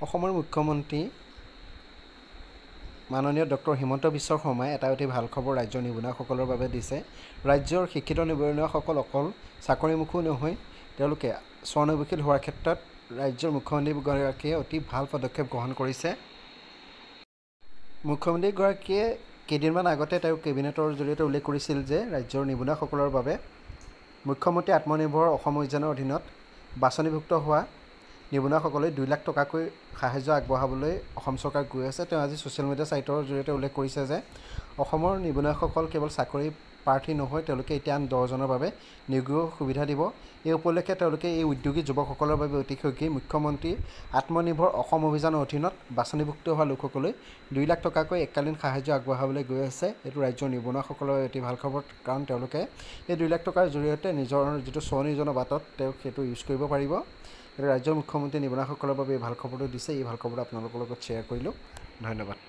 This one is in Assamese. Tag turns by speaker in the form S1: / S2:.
S1: অসমৰ মুখ্যমন্ত্ৰী মাননীয় ডক্টৰ হিমন্ত বিশ্ব শৰ্মাই এটা অতি ভাল খবৰ ৰাজ্যৰ নিবনুৱাসকলৰ বাবে দিছে। ৰাজ্যৰ শিক্ষিত নিবনুৱাসকল অকল চাকৰিমুখী নহয়, তেওঁলোকে স্বনিৰ্ভৰশীল হোৱাৰ ক্ষেত্ৰত ৰাজ্যৰ মুখ্যমন্ত্ৰীগৰাকীয়ে অতি ভাল পদক্ষেপ গ্ৰহণ কৰিছে। মুখ্যমন্ত্ৰীগৰাকীয়ে কেইদিনমান আগতে তেওঁ কেবিনেটৰ জৰিয়তে উল্লেখ কৰিছিল যে ৰাজ্যৰ নিবনুৱাসকলৰ বাবে মুখ্যমন্ত্ৰী আত্মনিৰ্ভৰ অসম অভিযানৰ অধীনত বাছনিভুক্ত হোৱা নিবনুৱাসকলে 2 লাখ টকাকৈ সাহায্য আগবঢ়াবলৈ অসম চৰকাৰ গৈ আছে। তেওঁ আজি ছ'চিয়েল মিডিয়া ছাইটৰ জৰিয়তে উল্লেখ কৰিছে যে অসমৰ নিবনুৱাসকল কেৱল চাকৰি প্ৰাৰ্থী নহয়, তেওঁলোকে এতিয়া আন 10 জনৰ বাবে নিয়োগৰ সুবিধা দিব। এই উপলক্ষে তেওঁলোকে এই উদ্যোগী যুৱকসকলৰ বাবে অতি শীঘ্ৰেই মুখ্যমন্ত্ৰী আত্মনিৰ্ভৰ অসম অভিযানৰ অধীনত বাছনিভুক্ত হোৱা লোকসকললৈ 2 লাখ টকাকৈ এককালীন সাহায্য আগবঢ়াবলৈ গৈ আছে। এইটো ৰাজ্যৰ নিবনুৱাসকলৰ অতি ভাল খবৰ, কাৰণ তেওঁলোকে এই 2 লাখ টকাৰ জৰিয়তে নিজৰ যিটো স্বনিয়োজনৰ বাটত তেওঁ সেইটো ইউজ কৰিব পাৰিব। ৰাজ্যৰ মুখ্যমন্ত্ৰী নিবনুৱাসকলৰ বাবে এই ভাল খবৰটো দিছে। এই ভাল খবৰটো আপোনালোকৰ লগত শ্বেয়াৰ কৰিলোঁ। ধন্যবাদ।